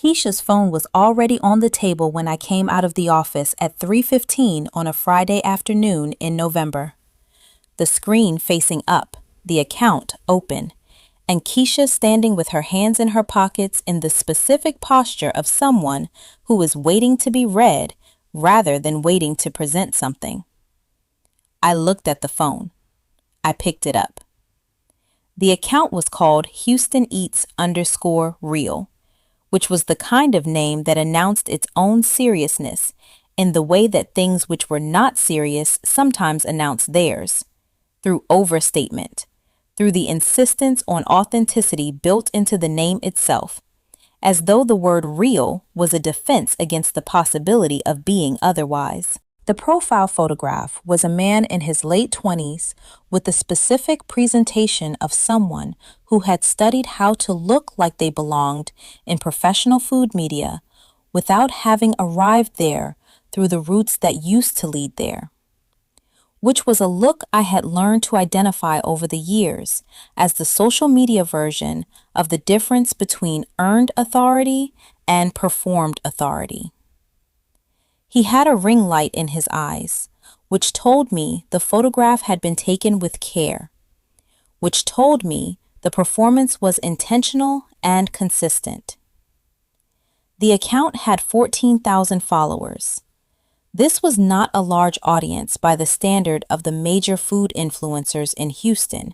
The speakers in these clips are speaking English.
Keisha's phone was already on the table when I came out of the office at 3:15 on a Friday afternoon in November. The screen facing up, the account open, and Keisha standing with her hands in her pockets in the specific posture of someone who is waiting to be read rather than waiting to present something. I looked at the phone. I picked it up. The account was called Houston Eats _real, which was the kind of name that announced its own seriousness in the way that things which were not serious sometimes announce theirs, through overstatement, through the insistence on authenticity built into the name itself, as though the word real was a defense against the possibility of being otherwise. The profile photograph was a man in his late 20s with the specific presentation of someone who had studied how to look like they belonged in professional food media without having arrived there through the routes that used to lead there, which was a look I had learned to identify over the years as the social media version of the difference between earned authority and performed authority. He had a ring light in his eyes, which told me the photograph had been taken with care, which told me the performance was intentional and consistent. The account had 14,000 followers. This was not a large audience by the standard of the major food influencers in Houston,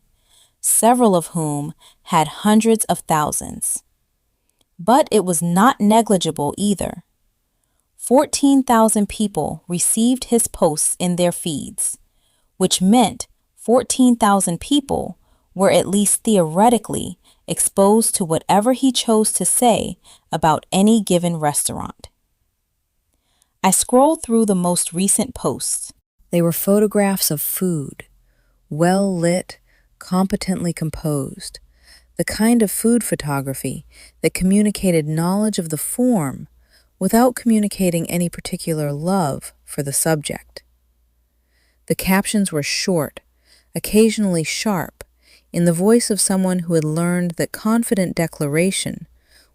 several of whom had hundreds of thousands. But it was not negligible either. 14,000 people received his posts in their feeds, which meant 14,000 people were at least theoretically exposed to whatever he chose to say about any given restaurant. I scrolled through the most recent posts. They were photographs of food, well lit, competently composed, the kind of food photography that communicated knowledge of the form without communicating any particular love for the subject. The captions were short, occasionally sharp, in the voice of someone who had learned that confident declaration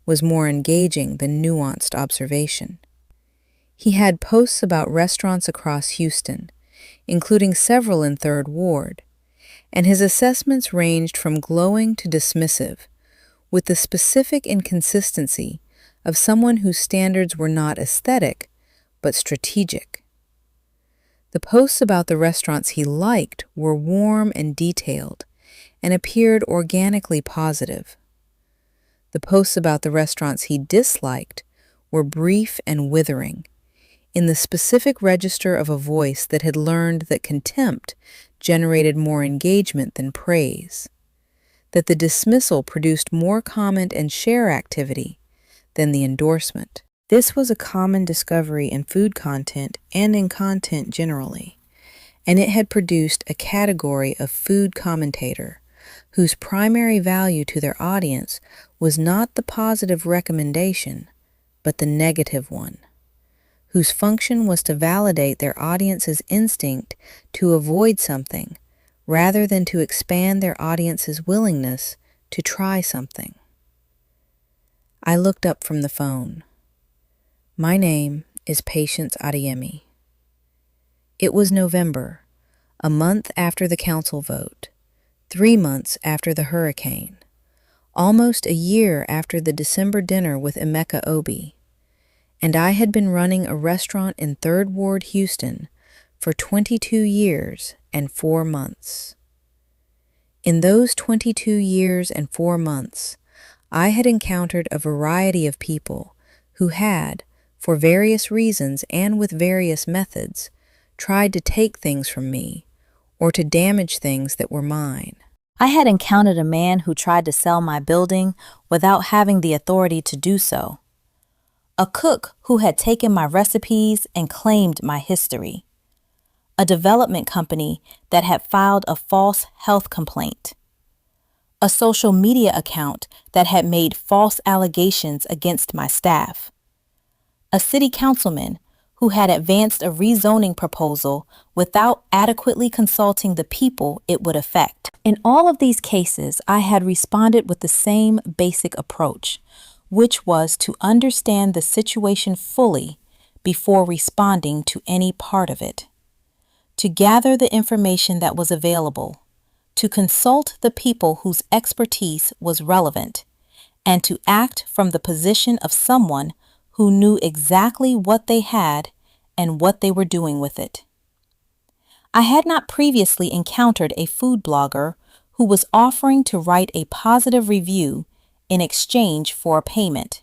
was more engaging than nuanced observation. He had posts about restaurants across Houston, including several in Third Ward, and his assessments ranged from glowing to dismissive, with the specific inconsistency of someone whose standards were not aesthetic, but strategic. The posts about the restaurants he liked were warm and detailed, and appeared organically positive. The posts about the restaurants he disliked were brief and withering, in the specific register of a voice that had learned that contempt generated more engagement than praise, that the dismissal produced more comment and share activity than the endorsement. This was a common discovery in food content and in content generally, and it had produced a category of food commentator whose primary value to their audience was not the positive recommendation, but the negative one, whose function was to validate their audience's instinct to avoid something rather than to expand their audience's willingness to try something. I looked up from the phone. My name is Patience Adeyemi. It was November, a month after the council vote, 3 months after the hurricane, almost a year after the December dinner with Emeka Obi, and I had been running a restaurant in Third Ward, Houston, for 22 years and 4 months. In those 22 years and 4 months, I had encountered a variety of people who had, for various reasons and with various methods, tried to take things from me or to damage things that were mine. I had encountered a man who tried to sell my building without having the authority to do so. A cook who had taken my recipes and claimed my history. A development company that had filed a false health complaint. A social media account that had made false allegations against my staff. A city councilman who had advanced a rezoning proposal without adequately consulting the people it would affect. In all of these cases, I had responded with the same basic approach, which was to understand the situation fully before responding to any part of it, to gather the information that was available, to consult the people whose expertise was relevant, and to act from the position of someone who knew exactly what they had and what they were doing with it. I had not previously encountered a food blogger who was offering to write a positive review in exchange for a payment.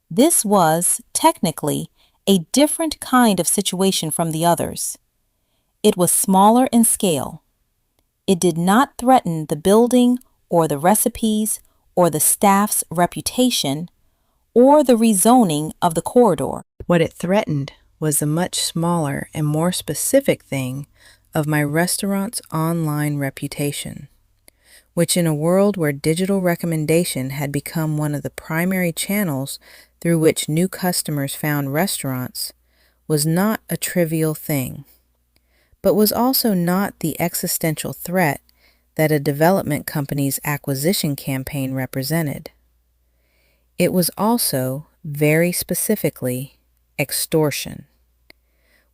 This was, technically, a different kind of situation from the others. It was smaller in scale. It did not threaten the building or the recipes or the staff's reputation or the rezoning of the corridor. What it threatened was the much smaller and more specific thing of my restaurant's online reputation, which in a world where digital recommendation had become one of the primary channels through which new customers found restaurants, was not a trivial thing, but was also not the existential threat that a development company's acquisition campaign represented. It was also, very specifically, extortion,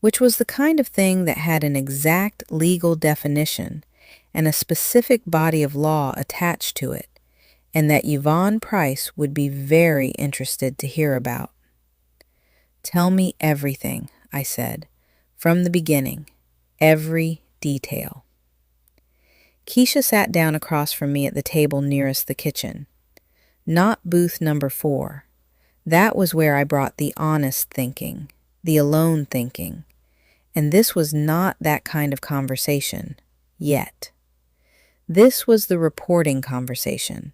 which was the kind of thing that had an exact legal definition and a specific body of law attached to it, and that Yvonne Price would be very interested to hear about. "Tell me everything," I said, "from the beginning, every detail." Keisha sat down across from me at the table nearest the kitchen. Not booth number 4. That was where I brought the honest thinking, the alone thinking, and this was not that kind of conversation, yet. This was the reporting conversation,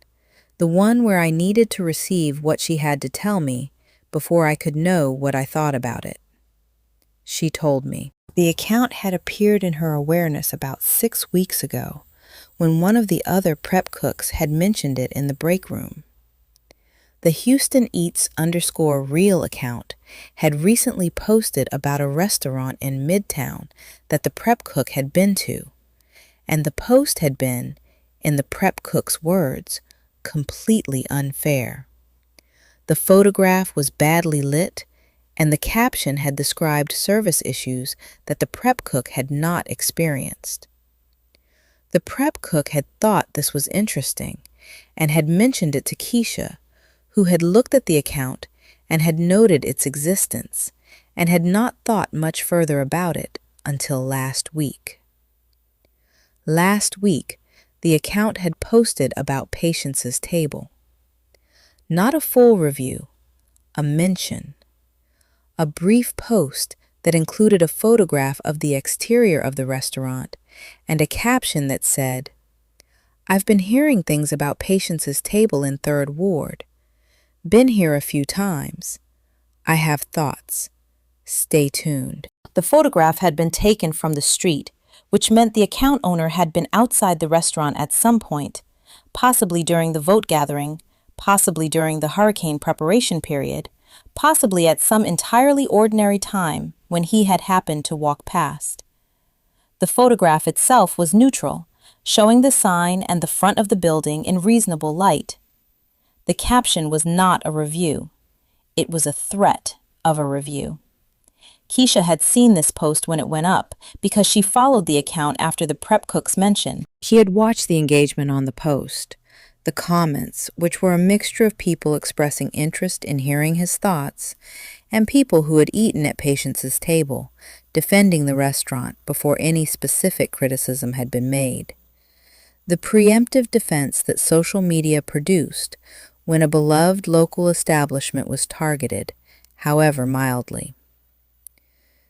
the one where I needed to receive what she had to tell me before I could know what I thought about it. She told me. The account had appeared in her awareness about 6 weeks ago, when one of the other prep cooks had mentioned it in the break room. The Houston Eats_real account had recently posted about a restaurant in Midtown that the prep cook had been to, and the post had been, in the prep cook's words, completely unfair. The photograph was badly lit, and the caption had described service issues that the prep cook had not experienced. The prep cook had thought this was interesting and had mentioned it to Keisha, who had looked at the account and had noted its existence and had not thought much further about it until last week. Last week, the account had posted about Patience's table. Not a full review, a mention. A brief post that included a photograph of the exterior of the restaurant and a caption that said, "I've been hearing things about Patience's table in 3rd Ward. Been here a few times. I have thoughts. Stay tuned." The photograph had been taken from the street, which meant the account owner had been outside the restaurant at some point, possibly during the vote gathering, possibly during the hurricane preparation period, possibly at some entirely ordinary time when he had happened to walk past. The photograph itself was neutral, showing the sign and the front of the building in reasonable light. The caption was not a review. It was a threat of a review. Keisha had seen this post when it went up because she followed the account after the prep cook's mention. She had watched the engagement on the post, the comments, which were a mixture of people expressing interest in hearing his thoughts, and people who had eaten at Patience's table, defending the restaurant before any specific criticism had been made. The preemptive defense that social media produced when a beloved local establishment was targeted, however mildly.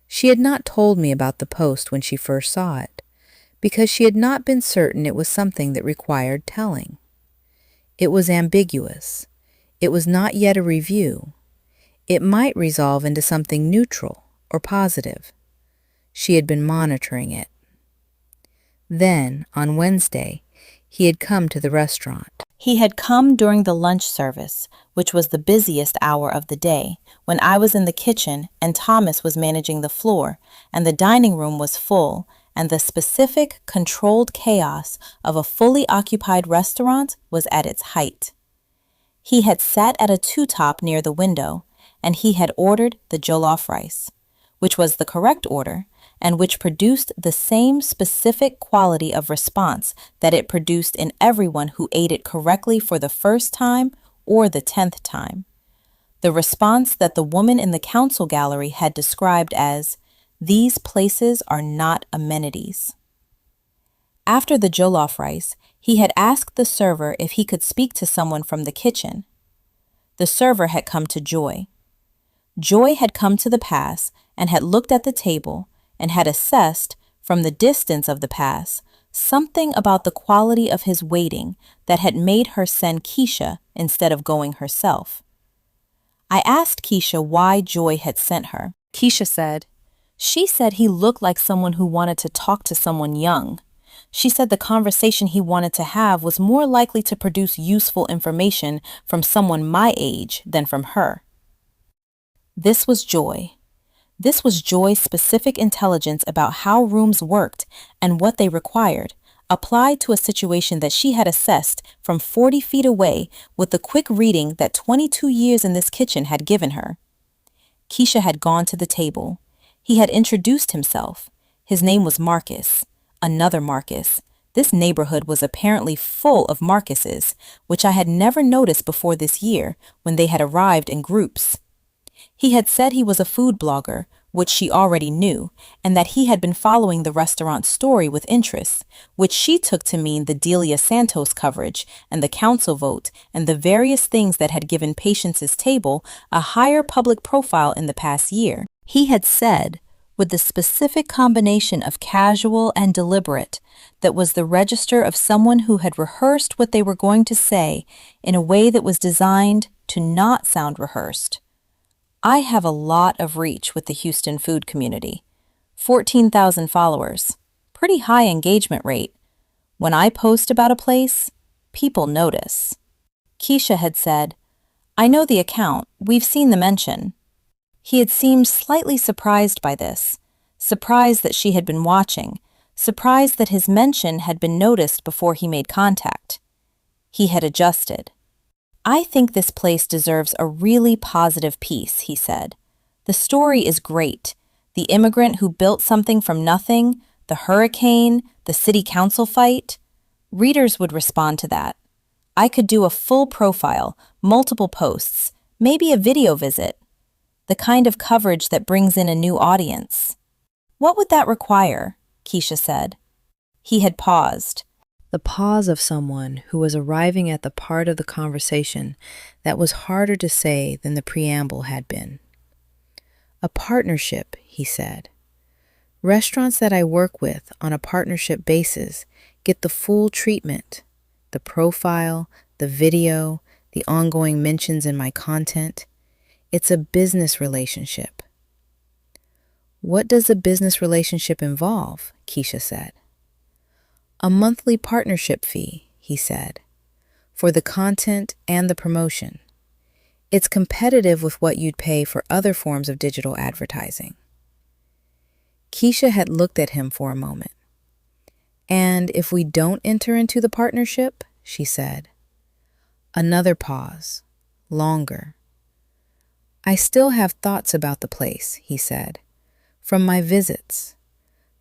She had not told me about the post when she first saw it, because she had not been certain it was something that required telling. It was ambiguous. It was not yet a review. It might resolve into something neutral or positive. She had been monitoring it. Then, on Wednesday, he had come to the restaurant. He had come during the lunch service, which was the busiest hour of the day, when I was in the kitchen and Thomas was managing the floor, and the dining room was full, and the specific, controlled chaos of a fully occupied restaurant was at its height. He had sat at a two-top near the window, and he had ordered the jollof rice, which was the correct order, and which produced the same specific quality of response that it produced in everyone who ate it correctly for the first time or the 10th time. The response that the woman in the council gallery had described as, "These places are not amenities." After the jollof rice, he had asked the server if he could speak to someone from the kitchen. The server had come to Joy. Joy had come to the pass and had looked at the table and had assessed, from the distance of the pass, something about the quality of his waiting that had made her send Keisha instead of going herself. I asked Keisha why Joy had sent her. Keisha said, "She said he looked like someone who wanted to talk to someone young. She said the conversation he wanted to have was more likely to produce useful information from someone my age than from her." This was Joy. This was Joy's specific intelligence about how rooms worked and what they required, applied to a situation that she had assessed from 40 feet away with the quick reading that 22 years in this kitchen had given her. Keisha had gone to the table. He had introduced himself. His name was Marcus. Another Marcus. This neighborhood was apparently full of Marcuses, which I had never noticed before this year when they had arrived in groups. He had said he was a food blogger, which she already knew, and that he had been following the restaurant's story with interest, which she took to mean the Delia Santos coverage and the council vote and the various things that had given Patience's table a higher public profile in the past year. He had said, with the specific combination of casual and deliberate, that was the register of someone who had rehearsed what they were going to say in a way that was designed to not sound rehearsed. I have a lot of reach with the Houston food community. 14,000 followers. Pretty high engagement rate. When I post about a place, people notice. Keisha had said, "I know the account. We've seen the mention." He had seemed slightly surprised by this, surprised that she had been watching, surprised that his mention had been noticed before he made contact. He had adjusted. "I think this place deserves a really positive piece," he said. "The story is great. The immigrant who built something from nothing, the hurricane, the city council fight. Readers would respond to that. I could do a full profile, multiple posts, maybe a video visit. The kind of coverage that brings in a new audience." "What would that require?" Keisha said. He had paused. The pause of someone who was arriving at the part of the conversation that was harder to say than the preamble had been. "A partnership," he said. "Restaurants that I work with on a partnership basis get the full treatment, the profile, the video, the ongoing mentions in my content. It's a business relationship." "What does a business relationship involve?" Keisha said. "A monthly partnership fee," he said, "for the content and the promotion. It's competitive with what you'd pay for other forms of digital advertising." Keisha had looked at him for a moment. "And if we don't enter into the partnership?" she said. Another pause, longer. "I still have thoughts about the place," he said, "from my visits.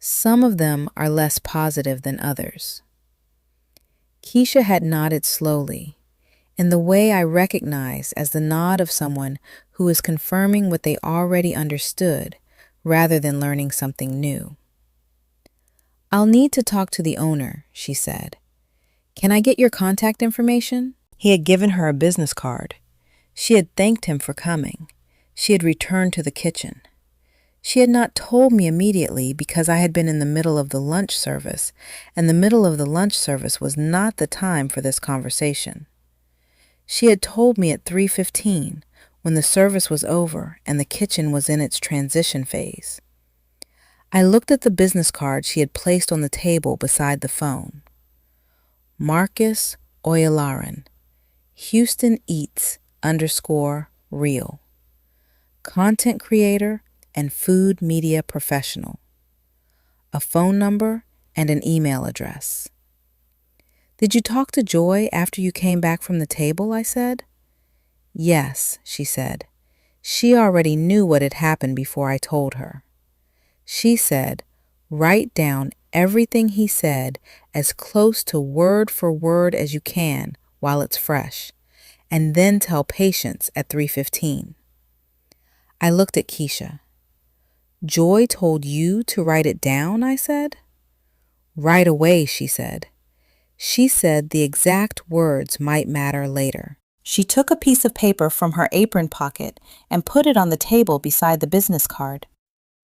Some of them are less positive than others." Keisha had nodded slowly, in the way I recognize as the nod of someone who is confirming what they already understood rather than learning something new. "I'll need to talk to the owner," she said. "Can I get your contact information?" He had given her a business card. She had thanked him for coming. She had returned to the kitchen. She had not told me immediately because I had been in the middle of the lunch service, and the middle of the lunch service was not the time for this conversation. She had told me at 3:15, when the service was over and the kitchen was in its transition phase. I looked at the business card she had placed on the table beside the phone. Marcus Oyalaran, Houston Eats _real. Content creator and food media professional. A phone number and an email address. "Did you talk to Joy after you came back from the table?" I said. Yes, she said. She already knew what had happened before I told her. She said, write down everything he said as close to word for word as you can while it's fresh, and then tell Patience at 3:15. I looked at Keisha. Joy told you to write it down, I said. Right away, she said. She said the exact words might matter later. She took a piece of paper from her apron pocket and put it on the table beside the business card.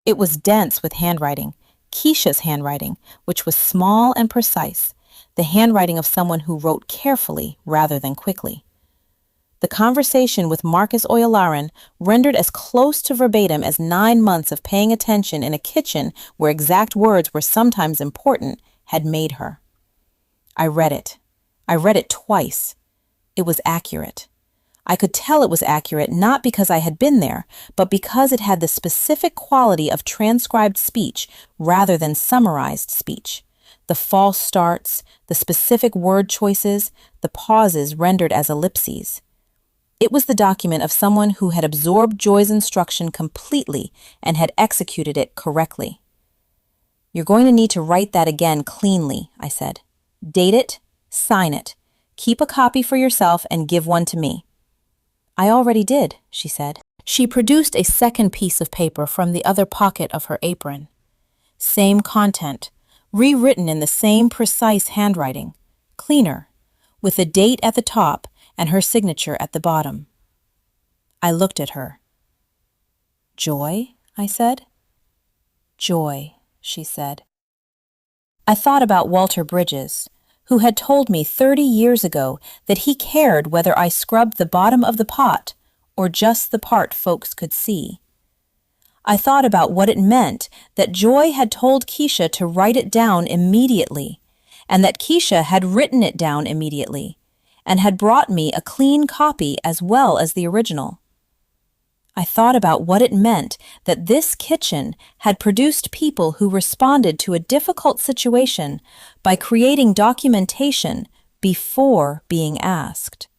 It was dense with handwriting, Keisha's handwriting, which was small and precise, the handwriting of someone who wrote carefully rather than quickly. The conversation with Marcus Oyalaran, rendered as close to verbatim as 9 months of paying attention in a kitchen where exact words were sometimes important, had made her. I read it. I read it twice. It was accurate. I could tell it was accurate not because I had been there, but because it had the specific quality of transcribed speech rather than summarized speech. The false starts, the specific word choices, the pauses rendered as ellipses. It was the document of someone who had absorbed Joy's instruction completely and had executed it correctly. You're going to need to write that again cleanly, I said. Date it, sign it. Keep a copy for yourself and give one to me. I already did, she said. She produced a second piece of paper from the other pocket of her apron. Same content, rewritten in the same precise handwriting, cleaner, with a date at the top and her signature at the bottom. I looked at her. Joy, I said. Joy, she said. I thought about Walter Bridges, who had told me 30 years ago that he cared whether I scrubbed the bottom of the pot or just the part folks could see. I thought about what it meant that Joy had told Keisha to write it down immediately, and that Keisha had written it down immediately, and had brought me a clean copy as well as the original. I thought about what it meant that this kitchen had produced people who responded to a difficult situation by creating documentation before being asked.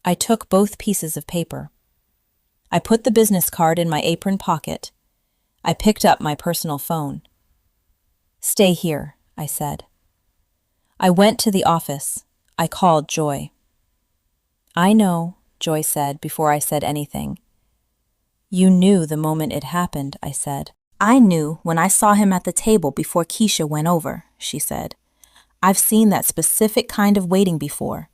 I took both pieces of paper. I put the business card in my apron pocket. I picked up my personal phone. Stay here, I said. I went to the office. I called Joy. I know, Joy said before I said anything. You knew the moment it happened, I said. I knew when I saw him at the table before Keisha went over, she said. I've seen that specific kind of waiting before.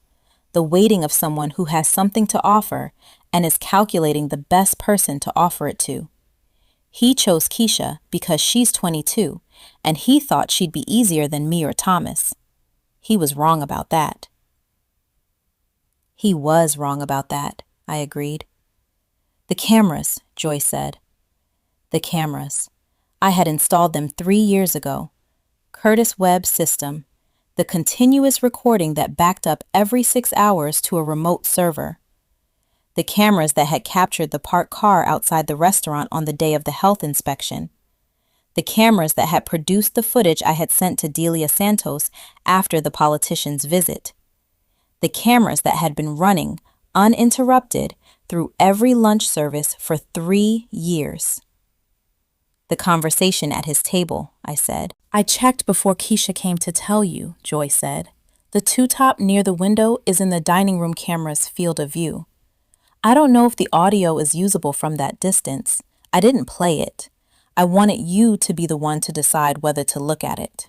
The waiting of someone who has something to offer and is calculating the best person to offer it to. He chose Keisha because she's 22, and he thought she'd be easier than me or Thomas. He was wrong about that. He was wrong about that, I agreed. The cameras, Joy said. The cameras. I had installed them 3 years ago. Curtis Webb system. The continuous recording that backed up every 6 hours to a remote server. The cameras that had captured the parked car outside the restaurant on the day of the health inspection. The cameras that had produced the footage I had sent to Delia Santos after the politician's visit. The cameras that had been running, uninterrupted, through every lunch service for 3 years. The conversation at his table, I said. I checked before Keisha came to tell you, Joy said. The two-top near the window is in the dining room camera's field of view. I don't know if the audio is usable from that distance. I didn't play it. I wanted you to be the one to decide whether to look at it.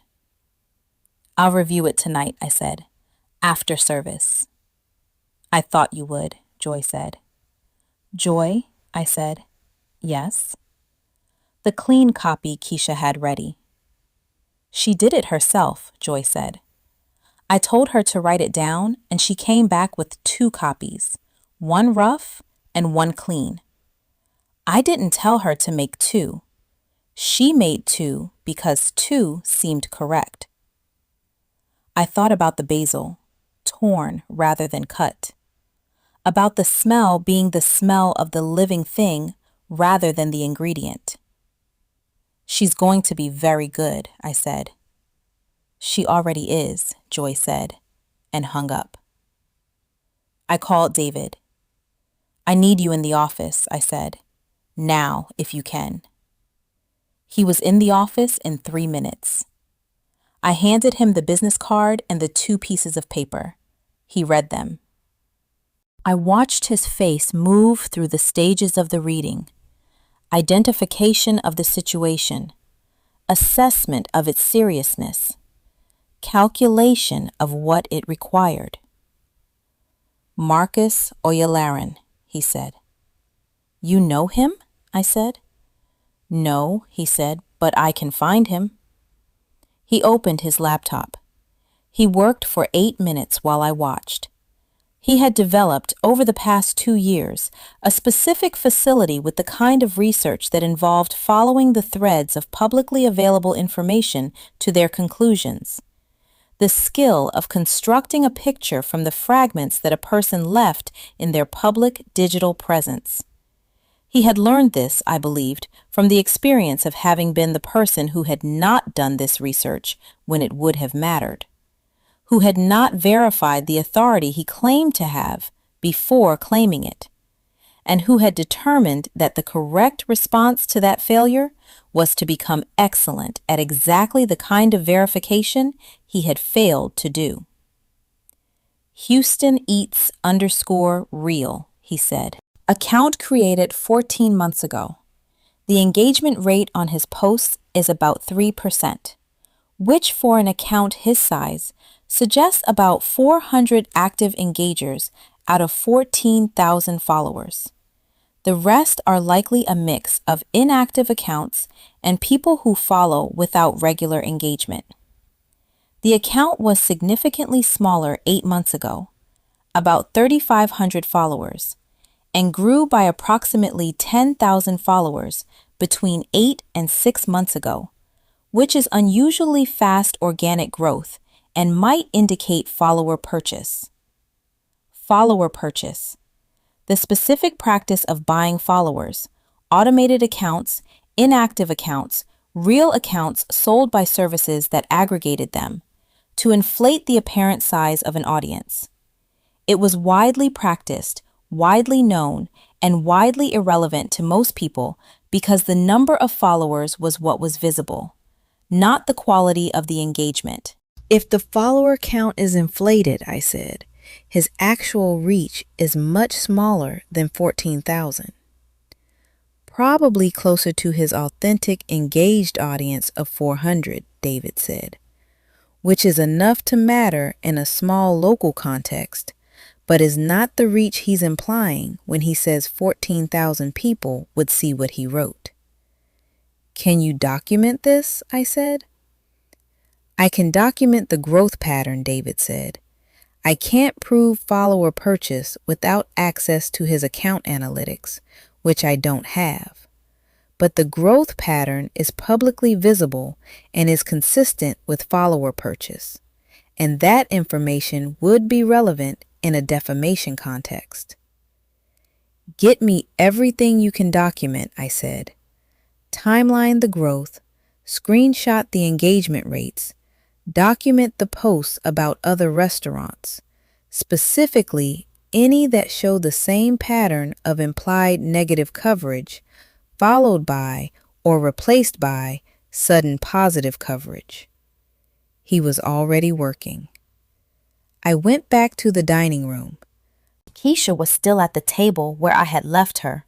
I'll review it tonight, I said. After service. I thought you would, Joy said. Joy, I said. Yes. The clean copy Keisha had ready. She did it herself, Joy said. I told her to write it down, and she came back with 2 copies, one rough and one clean. I didn't tell her to make 2. She made 2 because 2 seemed correct. I thought about the basil, torn rather than cut. About the smell being the smell of the living thing rather than the ingredient. She's going to be very good, I said. She already is, Joy said, and hung up. I called David. I need you in the office, I said. Now, if you can. He was in the office in 3 minutes. I handed him the business card and the 2 pieces of paper. He read them. I watched his face move through the stages of the reading. Identification of the situation, assessment of its seriousness, calculation of what it required. Marcus Oyalaran, he said. You know him? I said. No, he said, but I can find him. He opened his laptop. He worked for 8 minutes while I watched. He had developed, over the past 2 years, a specific facility with the kind of research that involved following the threads of publicly available information to their conclusions. The skill of constructing a picture from the fragments that a person left in their public digital presence. He had learned this, I believed, from the experience of having been the person who had not done this research when it would have mattered, who had not verified the authority he claimed to have before claiming it, and who had determined that the correct response to that failure was to become excellent at exactly the kind of verification he had failed to do. Houston Eats _real, he said. Account created 14 months ago. The engagement rate on his posts is about 3%, which for an account his size suggests about 400 active engagers out of 14,000 followers. The rest are likely a mix of inactive accounts and people who follow without regular engagement. The account was significantly smaller 8 months ago, about 3,500 followers, and grew by approximately 10,000 followers between 8 and 6 months ago, which is unusually fast organic growth and might indicate follower purchase. Follower purchase. The specific practice of buying followers, automated accounts, inactive accounts, real accounts sold by services that aggregated them, to inflate the apparent size of an audience. It was widely practiced, widely known, and widely irrelevant to most people because the number of followers was what was visible, not the quality of the engagement. If the follower count is inflated, I said, his actual reach is much smaller than 14,000. Probably closer to his authentic engaged audience of 400, David said, which is enough to matter in a small local context, but is not the reach he's implying when he says 14,000 people would see what he wrote. Can you document this? I said. I can document the growth pattern, David said. I can't prove follower purchase without access to his account analytics, which I don't have. But the growth pattern is publicly visible and is consistent with follower purchase, and that information would be relevant in a defamation context. Get me everything you can document, I said. Timeline the growth, screenshot the engagement rates, document the posts about other restaurants, specifically any that show the same pattern of implied negative coverage, followed by or replaced by sudden positive coverage. He was already working. I went back to the dining room. Keisha was still at the table where I had left her.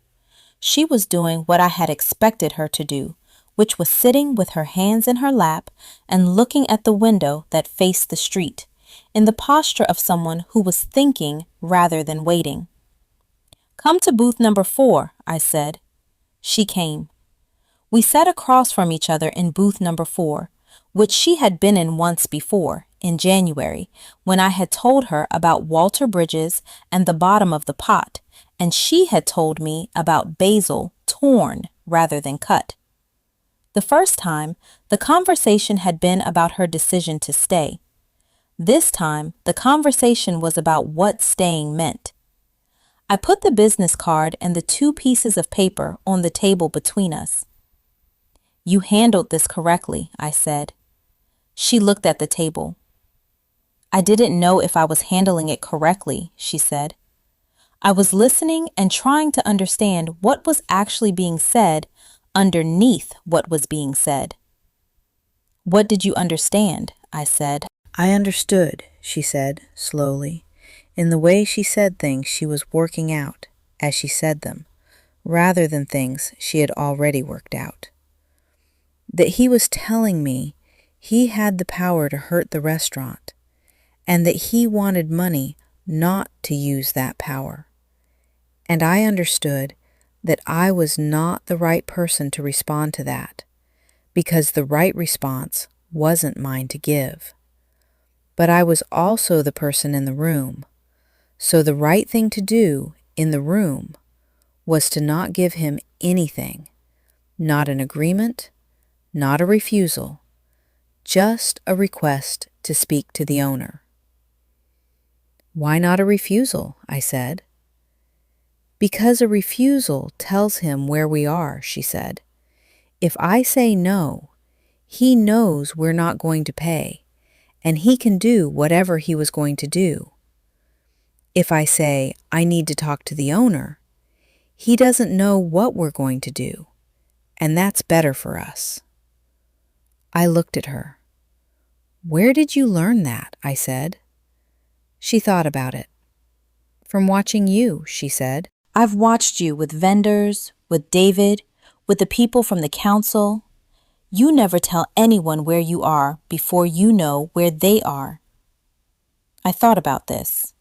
She was doing what I had expected her to do, which was sitting with her hands in her lap and looking at the window that faced the street, in the posture of someone who was thinking rather than waiting. Come to booth number 4, I said. She came. We sat across from each other in booth number 4, which she had been in once before, in January, when I had told her about Walter Bridges and the bottom of the pot, and she had told me about basil torn rather than cut. The first time, the conversation had been about her decision to stay. This time, the conversation was about what staying meant. I put the business card and the 2 pieces of paper on the table between us. You handled this correctly, I said. She looked at the table. I didn't know if I was handling it correctly, she said. I was listening and trying to understand what was actually being said underneath what was being said. What did you understand? I said. I understood, she said, slowly. In the way she said things she was working out as she said them, rather than things she had already worked out. That he was telling me he had the power to hurt the restaurant, and that he wanted money not to use that power. And I understood that I was not the right person to respond to that, because the right response wasn't mine to give. But I was also the person in the room, so the right thing to do in the room was to not give him anything, not an agreement, not a refusal, just a request to speak to the owner. Why not a refusal? I said. Because a refusal tells him where we are, she said. If I say no, he knows we're not going to pay, and he can do whatever he was going to do. If I say, I need to talk to the owner, he doesn't know what we're going to do, and that's better for us. I looked at her. Where did you learn that? I said. She thought about it. From watching you, she said. I've watched you with vendors, with David, with the people from the council. You never tell anyone where you are before you know where they are. I thought about this,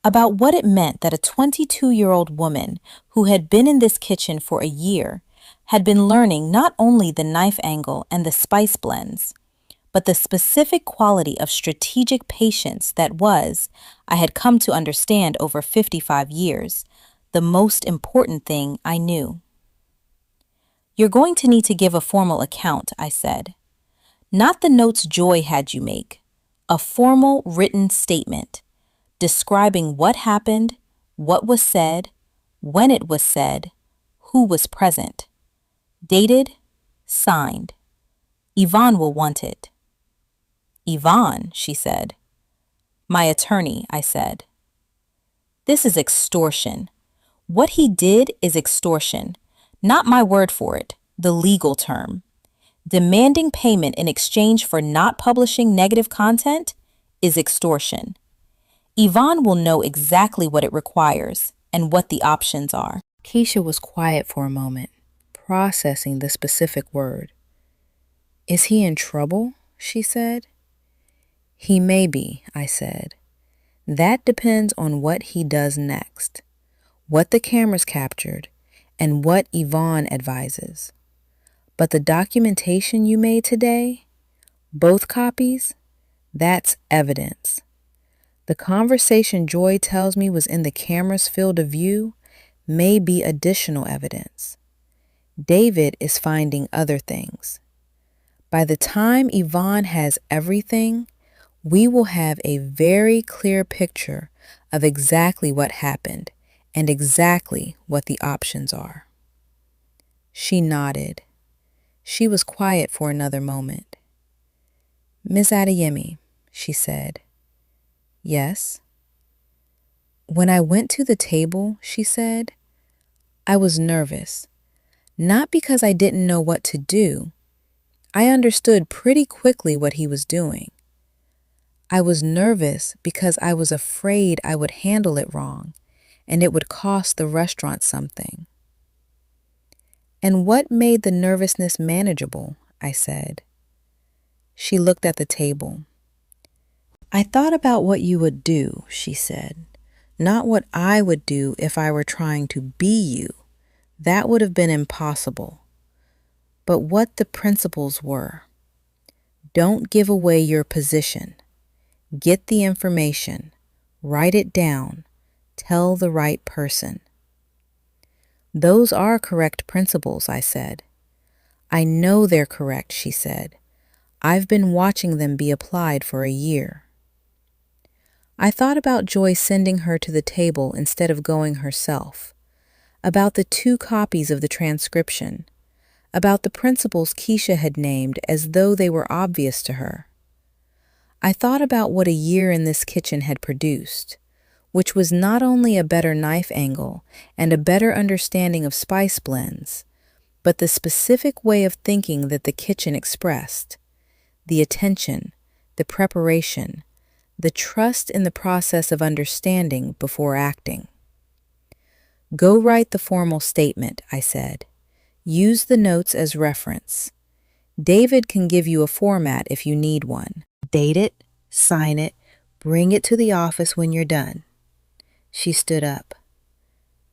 about what it meant that a 22-year-old woman who had been in this kitchen for a year had been learning not only the knife angle and the spice blends, but the specific quality of strategic patience that was, I had come to understand over 55 years, the most important thing I knew. You're going to need to give a formal account, I said. Not the notes Joy had you make, a formal written statement describing what happened, what was said, when it was said, who was present. Dated, signed. Yvonne will want it. Yvonne, she said. My attorney, I said. This is extortion. What he did is extortion. Not my word for it, the legal term. Demanding payment in exchange for not publishing negative content is extortion. Yvonne will know exactly what it requires and what the options are. Keisha was quiet for a moment, processing the specific word. Is he in trouble? She said. He may be, I said. That depends on what he does next, what the cameras captured, and what Yvonne advises. But the documentation you made today, both copies, that's evidence. The conversation Joy tells me was in the camera's field of view may be additional evidence. David is finding other things. By the time Yvonne has everything, we will have a very clear picture of exactly what happened and exactly what the options are. She nodded. She was quiet for another moment. Miss Adeyemi, she said. Yes. When I went to the table, she said, I was nervous. Not because I didn't know what to do. I understood pretty quickly what he was doing. I was nervous because I was afraid I would handle it wrong and it would cost the restaurant something. And what made the nervousness manageable? I said. She looked at the table. I thought about what you would do, she said, not what I would do if I were trying to be you. That would have been impossible. But what the principles were. Don't give away your position. Get the information. Write it down. Tell the right person. Those are correct principles, I said. I know they're correct, she said. I've been watching them be applied for a year. I thought about Joy sending her to the table instead of going herself, about the 2 copies of the transcription, about the principles Keisha had named as though they were obvious to her. I thought about what a year in this kitchen had produced, which was not only a better knife angle and a better understanding of spice blends, but the specific way of thinking that the kitchen expressed, the attention, the preparation, the trust in the process of understanding before acting. Go write the formal statement, I said. Use the notes as reference. David can give you a format if you need one. Date it, sign it, bring it to the office when you're done. She stood up.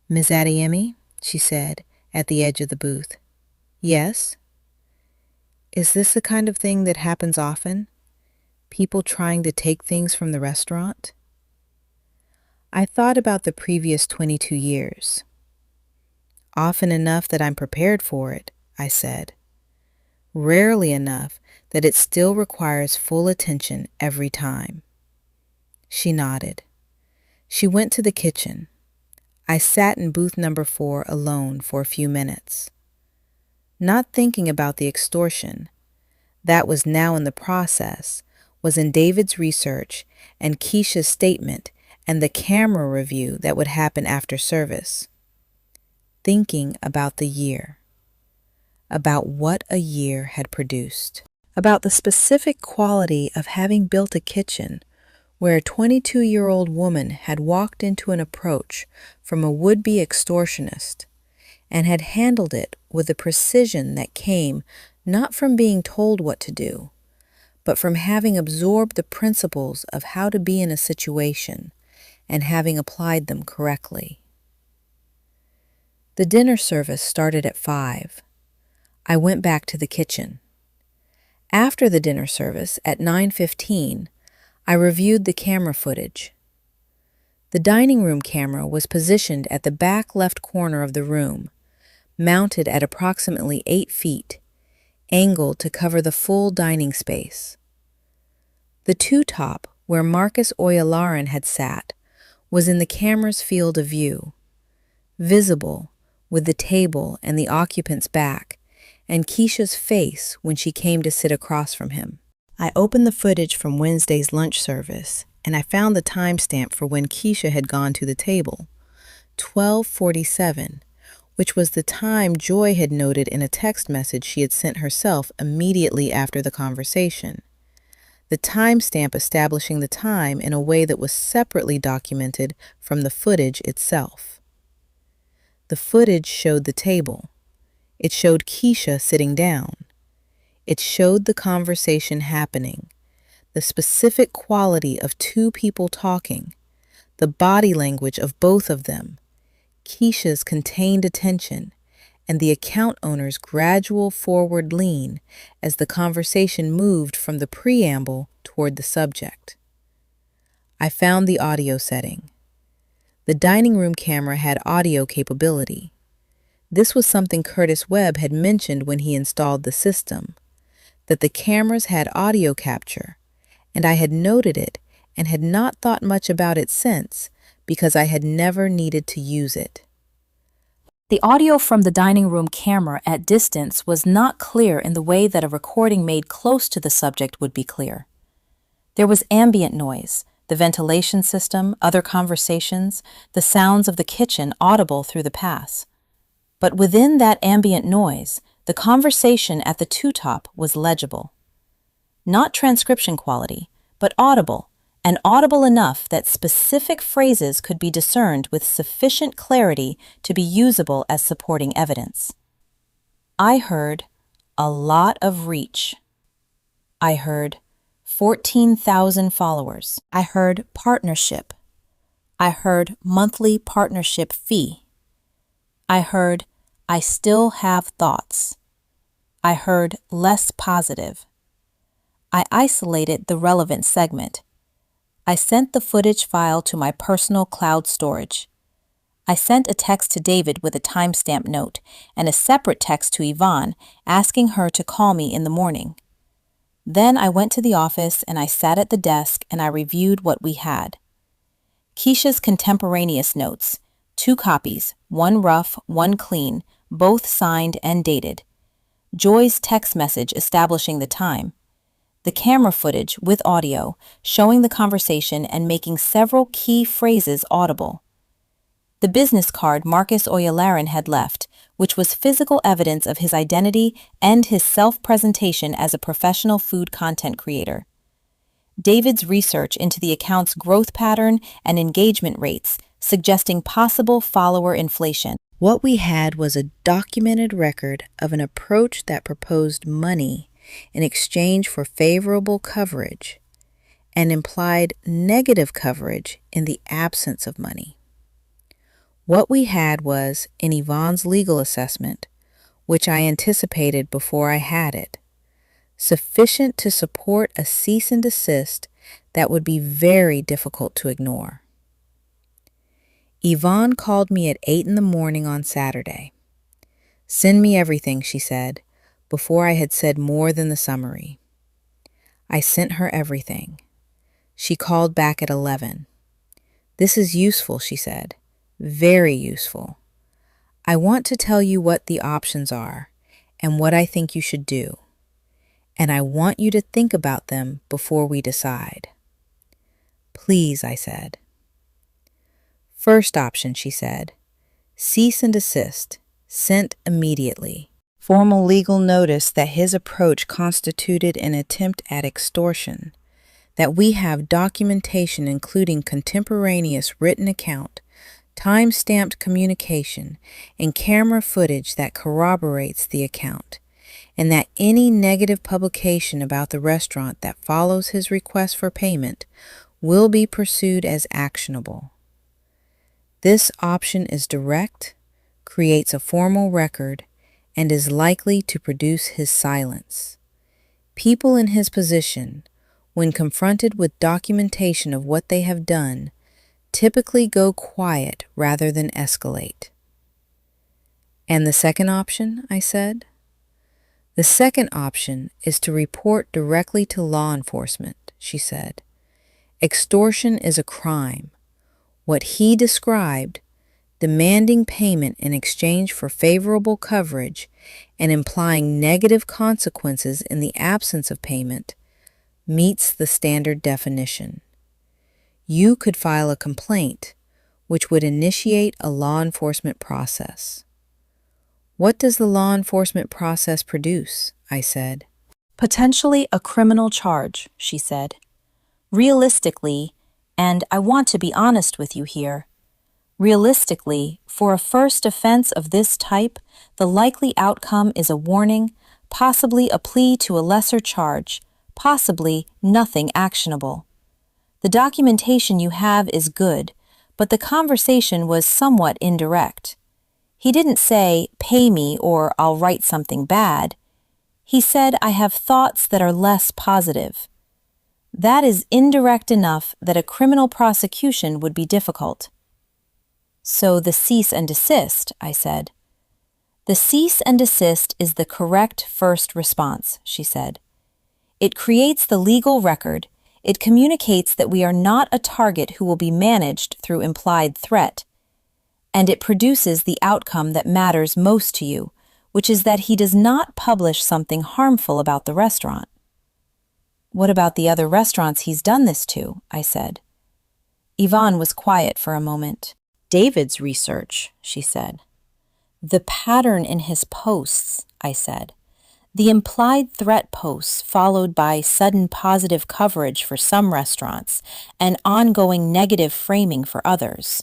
Ms. Adeyemi, she said, at the edge of the booth. Yes? Is this the kind of thing that happens often? People trying to take things from the restaurant? I thought about the previous 22 years. Often enough that I'm prepared for it, I said. Rarely enough that it still requires full attention every time. She nodded. She went to the kitchen. I sat in booth number 4 alone for a few minutes. Not thinking about the extortion, that was now in the process, was in David's research and Keisha's statement and the camera review that would happen after service. Thinking about the year. About what a year had produced. About the specific quality of having built a kitchen where a 22-year-old woman had walked into an approach from a would-be extortionist and had handled it with a precision that came not from being told what to do, but from having absorbed the principles of how to be in a situation and having applied them correctly. The dinner service started at 5. I went back to the kitchen. After the dinner service, at 9:15, I reviewed the camera footage. The dining room camera was positioned at the back left corner of the room, mounted at approximately 8 feet, angled to cover the full dining space. The two-top, where Marcus Oyalaran had sat, was in the camera's field of view, visible with the table and the occupant's back, and Keisha's face when she came to sit across from him. I opened the footage from Wednesday's lunch service, and I found the timestamp for when Keisha had gone to the table, 12:47, which was the time Joy had noted in a text message she had sent herself immediately after the conversation. The timestamp establishing the time in a way that was separately documented from the footage itself. The footage showed the table. It showed Keisha sitting down. It showed the conversation happening, the specific quality of two people talking, the body language of both of them, Keisha's contained attention, and the account owner's gradual forward lean as the conversation moved from the preamble toward the subject. I found the audio setting. The dining room camera had audio capability. This was something Curtis Webb had mentioned when he installed the system, that the cameras had audio capture, and I had noted it and had not thought much about it since because I had never needed to use it. The audio from the dining room camera at distance was not clear in the way that a recording made close to the subject would be clear. There was ambient noise, the ventilation system, other conversations, the sounds of the kitchen audible through the pass. But within that ambient noise, the conversation at the two-top was legible. Not transcription quality, but audible, and audible enough that specific phrases could be discerned with sufficient clarity to be usable as supporting evidence. I heard a lot of reach. I heard 14,000 followers. I heard partnership. I heard monthly partnership fee. I heard I still have thoughts. I heard less positive. I isolated the relevant segment. I sent the footage file to my personal cloud storage. I sent a text to David with a timestamp note and a separate text to Yvonne asking her to call me in the morning. Then I went to the office and I sat at the desk and I reviewed what we had. Keisha's contemporaneous notes, 2 copies, one rough, one clean, both signed and dated. Joy's text message establishing the time. the camera footage with audio, showing the conversation and making several key phrases audible. The business card Marcus Oyalaran had left, which was physical evidence of his identity and his self-presentation as a professional food content creator. David's research into the account's growth pattern and engagement rates, suggesting possible follower inflation. What we had was a documented record of an approach that proposed money in exchange for favorable coverage and implied negative coverage in the absence of money. What we had was, in Yvonne's legal assessment, which I anticipated before I had it, sufficient to support a cease and desist that would be very difficult to ignore. Yvonne called me at 8 in the morning on Saturday. "Send me everything," she said, before I had said more than the summary. I sent her everything. She called back at 11. "This is useful," she said. "Very useful. I want to tell you what the options are and what I think you should do. And I want you to think about them before we decide." "Please," I said. "First option," she said, "cease and desist, sent immediately. Formal legal notice that his approach constituted an attempt at extortion, that we have documentation including contemporaneous written account, time-stamped communication, and camera footage that corroborates the account, and that any negative publication about the restaurant that follows his request for payment will be pursued as actionable. This option is direct, creates a formal record, and is likely to produce his silence. People in his position, when confronted with documentation of what they have done, typically go quiet rather than escalate." "And the second option?" I said. "The second option is to report directly to law enforcement," she said. "Extortion is a crime. What he described, demanding payment in exchange for favorable coverage and implying negative consequences in the absence of payment, meets the standard definition. You could file a complaint, which would initiate a law enforcement process." "What does the law enforcement process produce?" I said. "Potentially a criminal charge," she said. "Realistically, and I want to be honest with you here, realistically, for a first offense of this type, the likely outcome is a warning, possibly a plea to a lesser charge, possibly nothing actionable. The documentation you have is good, but the conversation was somewhat indirect. He didn't say, 'Pay me' or 'I'll write something bad.' He said, 'I have thoughts that are less positive.' That is indirect enough that a criminal prosecution would be difficult." "So the cease and desist," I said. "The cease and desist is the correct first response," she said. "It creates the legal record. It communicates that we are not a target who will be managed through implied threat. And it produces the outcome that matters most to you, which is that he does not publish something harmful about the restaurant." "What about the other restaurants he's done this to?" I said. Yvonne was quiet for a moment. "David's research," she said. "The pattern in his posts," I said. "The implied threat posts followed by sudden positive coverage for some restaurants and ongoing negative framing for others.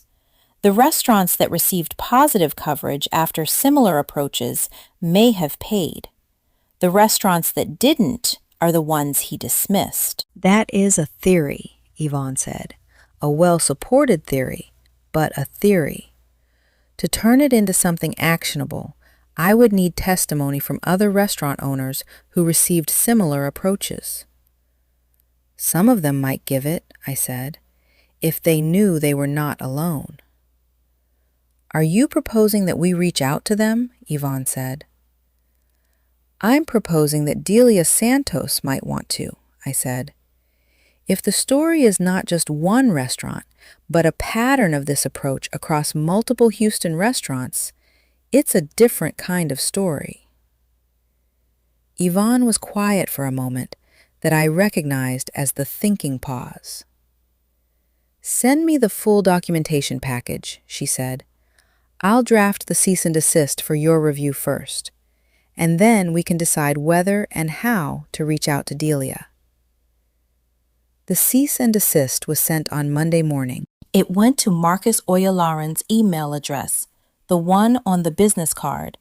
The restaurants that received positive coverage after similar approaches may have paid. The restaurants that didn't are the ones he dismissed." "That is a theory," Yvonne said. "A well-supported theory, but a theory. To turn it into something actionable, I would need testimony from other restaurant owners who received similar approaches." "Some of them might give it," I said, "if they knew they were not alone." "Are you proposing that we reach out to them?" Yvonne said. "I'm proposing that Delia Santos might want to," I said. "If the story is not just one restaurant, but a pattern of this approach across multiple Houston restaurants, it's a different kind of story." Yvonne was quiet for a moment, that I recognized as the thinking pause. "Send me the full documentation package," she said. "I'll draft the cease and desist for your review first, and then we can decide whether and how to reach out to Delia." The cease and desist was sent on Monday morning. It went to Marcus Oyalaran's email address, the one on the business card,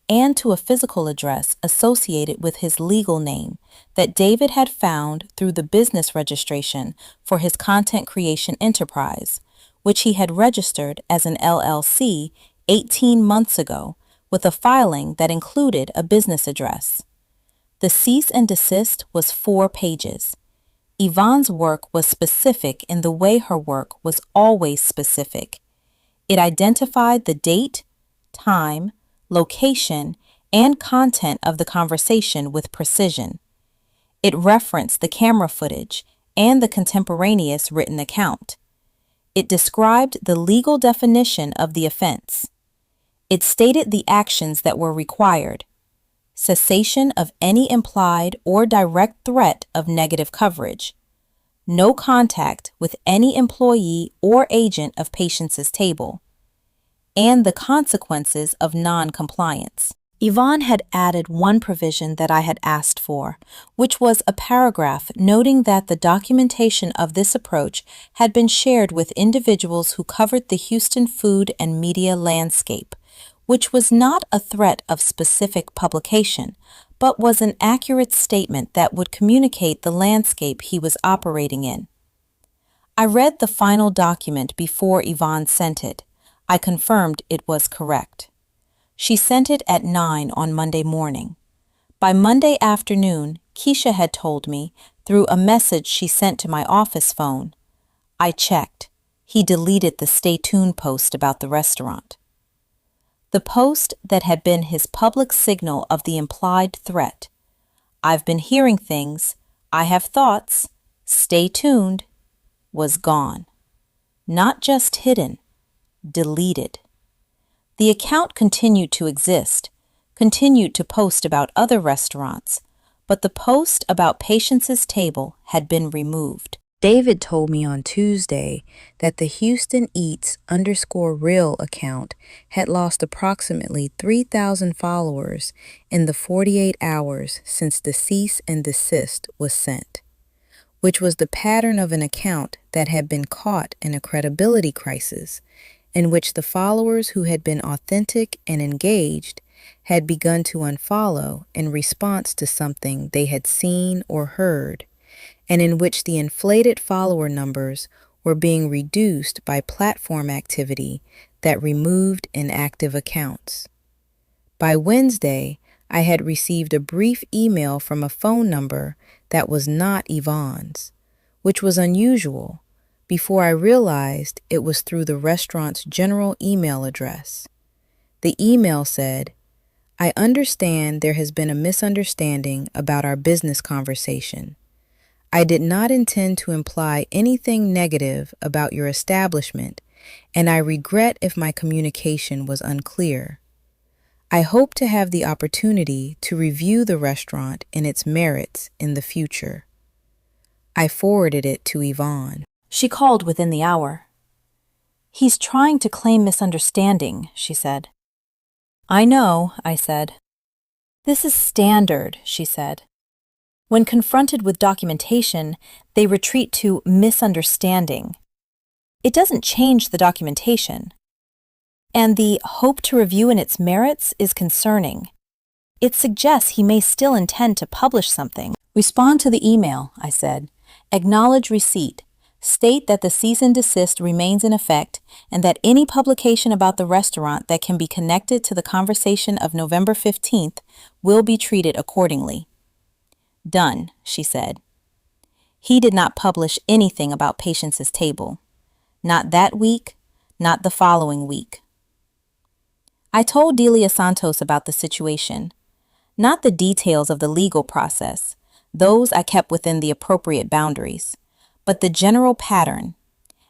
and to a physical address associated with his legal name that David had found through the business registration for his content creation enterprise, which he had registered as an LLC 18 months ago with a filing that included a business address. The cease and desist was 4 pages. Yvonne's work was specific in the way her work was always specific. It identified the date, time, location, and content of the conversation with precision. It referenced the camera footage and the contemporaneous written account. It described the legal definition of the offense. It stated the actions that were required: cessation of any implied or direct threat of negative coverage, no contact with any employee or agent of Patience's table, and the consequences of non-compliance. Yvonne had added one provision that I had asked for, which was a paragraph noting that the documentation of this approach had been shared with individuals who covered the Houston food and media landscape, which was not a threat of specific publication, but was an accurate statement that would communicate the landscape he was operating in. I read the final document before Yvonne sent it. I confirmed it was correct. She sent it at 9 on Monday morning. By Monday afternoon, Keisha had told me, through a message she sent to my office phone. I checked. He deleted the stay tuned post about the restaurant. The post that had been his public signal of the implied threat. "I've been hearing things. I have thoughts. Stay tuned," was gone. Not just hidden, deleted. The account continued to exist, continued to post about other restaurants, but the post about Patience's table had been removed. David told me on Tuesday that the Houston Eats_Real account had lost approximately 3,000 followers in the 48 hours since the cease and desist was sent, which was the pattern of an account that had been caught in a credibility crisis, in which the followers who had been authentic and engaged had begun to unfollow in response to something they had seen or heard, and in which the inflated follower numbers were being reduced by platform activity that removed inactive accounts. By Wednesday, I had received a brief email from a phone number that was not Yvonne's, which was unusual, before I realized it was through the restaurant's general email address. The email said, "I understand there has been a misunderstanding about our business conversation. I did not intend to imply anything negative about your establishment, and I regret if my communication was unclear. I hope to have the opportunity to review the restaurant and its merits in the future." I forwarded it to Yvonne. She called within the hour. "He's trying to claim misunderstanding," she said. "I know," I said. "This is standard," she said. When confronted with documentation, they retreat to misunderstanding. It doesn't change the documentation. And the hope to review in its merits is concerning. It suggests he may still intend to publish something. "Respond to the email," I said. "Acknowledge receipt. State that the cease and desist remains in effect and that any publication about the restaurant that can be connected to the conversation of November 15th will be treated accordingly." "Done," she said. He did not publish anything about Patience's table. Not that week, not the following week. I told Delia Santos about the situation. Not the details of the legal process. Those I kept within the appropriate boundaries. But the general pattern,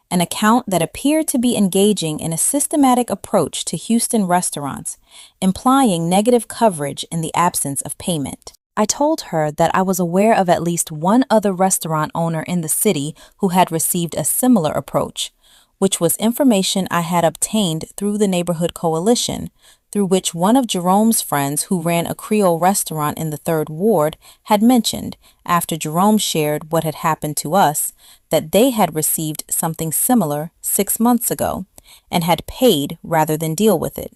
an account that appeared to be engaging in a systematic approach to Houston restaurants, implying negative coverage in the absence of payment. I told her that I was aware of at least one other restaurant owner in the city who had received a similar approach, which was information I had obtained through the neighborhood coalition, through which one of Jerome's friends who ran a Creole restaurant in the 3rd Ward had mentioned, after Jerome shared what had happened to us, that they had received something similar 6 months ago and had paid rather than deal with it.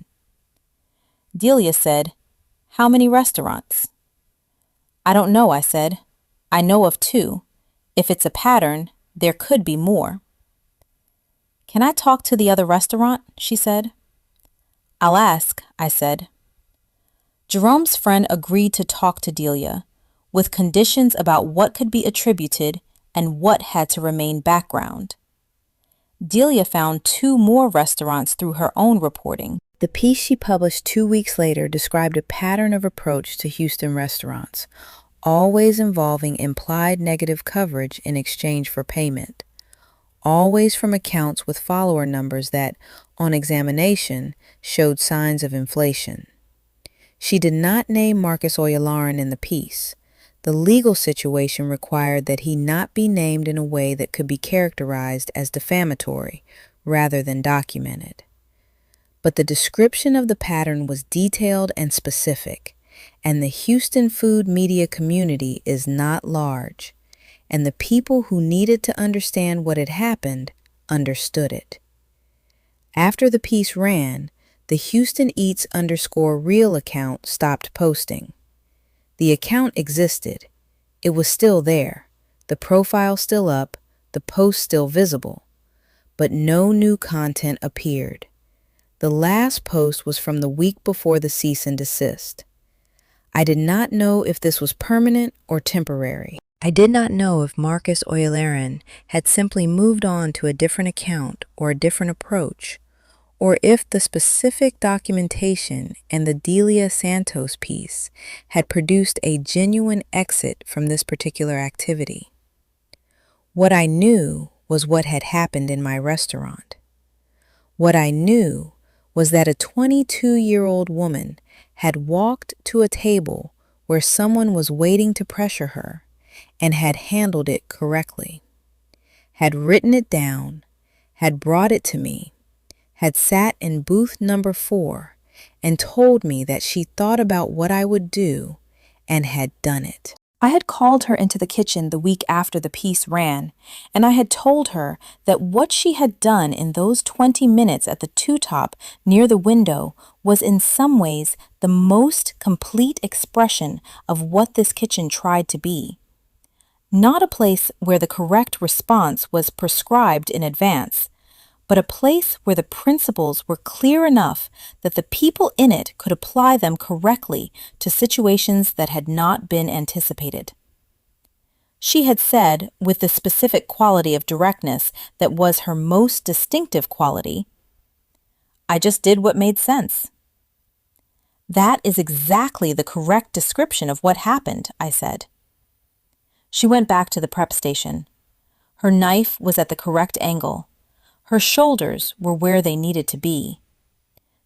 Delia said, "How many restaurants?" "I don't know," I said. "I know of 2. If it's a pattern, there could be more." "Can I talk to the other restaurant?" she said. "I'll ask," I said. Jerome's friend agreed to talk to Delia, with conditions about what could be attributed and what had to remain background. Delia found 2 more restaurants through her own reporting. The piece she published 2 weeks later described a pattern of approach to Houston restaurants, always involving implied negative coverage in exchange for payment, always from accounts with follower numbers that, on examination, showed signs of inflation. She did not name Marcus Oyalaran in the piece. The legal situation required that he not be named in a way that could be characterized as defamatory rather than documented. But the description of the pattern was detailed and specific, and the Houston food media community is not large, and the people who needed to understand what had happened understood it. After the piece ran, the Houston Eats_real account stopped posting. The account existed. It was still there, the profile still up, the post still visible, but no new content appeared. The last post was from the week before the cease and desist. I did not know if this was permanent or temporary. I did not know if Marcus Oyalaran had simply moved on to a different account or a different approach, or if the specific documentation and the Delia Santos piece had produced a genuine exit from this particular activity. What I knew was what had happened in my restaurant. What I knew was that a 22-year-old woman had walked to a table where someone was waiting to pressure her and had handled it correctly, had written it down, had brought it to me, had sat in booth number 4 and told me that she thought about what I would do and had done it. I had called her into the kitchen the week after the piece ran, and I had told her that what she had done in those 20 minutes at the two-top near the window was in some ways the most complete expression of what this kitchen tried to be. Not a place where the correct response was prescribed in advance, but a place where the principles were clear enough that the people in it could apply them correctly to situations that had not been anticipated. She had said, with the specific quality of directness that was her most distinctive quality, "I just did what made sense." "That is exactly the correct description of what happened," I said. She went back to the prep station. Her knife was at the correct angle. Her shoulders were where they needed to be.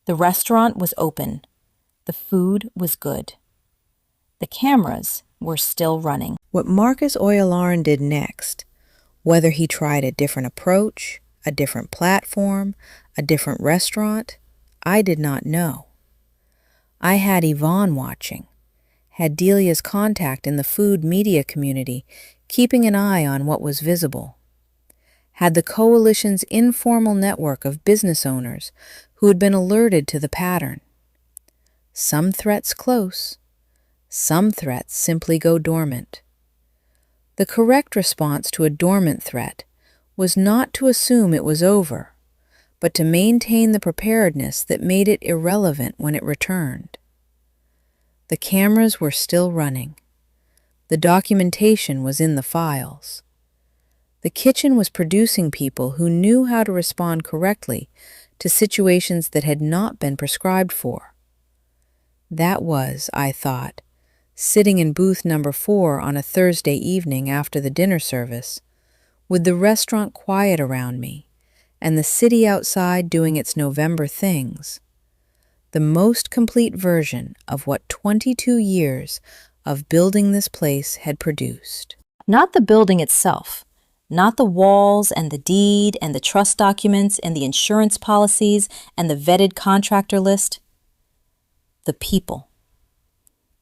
The restaurant was open. The food was good. The cameras were still running. What Marcus Oyalaran did next, whether he tried a different approach, a different platform, a different restaurant, I did not know. I had Yvonne watching, had Delia's contact in the food media community, keeping an eye on what was visible, had the coalition's informal network of business owners who had been alerted to the pattern. Some threats close, some threats simply go dormant. The correct response to a dormant threat was not to assume it was over, but to maintain the preparedness that made it irrelevant when it returned. The cameras were still running. The documentation was in the files. The kitchen was producing people who knew how to respond correctly to situations that had not been prescribed for. That was, I thought, sitting in booth number 4 on a Thursday evening after the dinner service, with the restaurant quiet around me and the city outside doing its November things. The most complete version of what 22 years of building this place had produced. Not the building itself, not the walls and the deed and the trust documents and the insurance policies and the vetted contractor list. The people.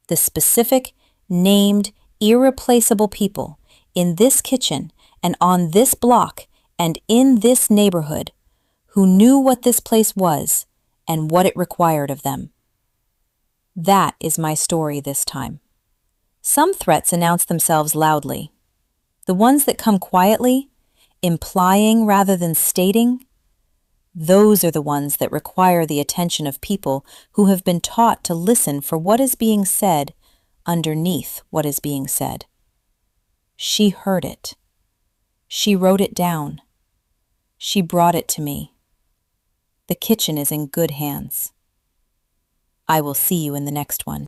The specific, named, irreplaceable people in this kitchen and on this block and in this neighborhood who knew what this place was and what it required of them. That is my story this time. Some threats announce themselves loudly. The ones that come quietly, implying rather than stating, those are the ones that require the attention of people who have been taught to listen for what is being said underneath what is being said. She heard it. She wrote it down. She brought it to me. The kitchen is in good hands. I will see you in the next one.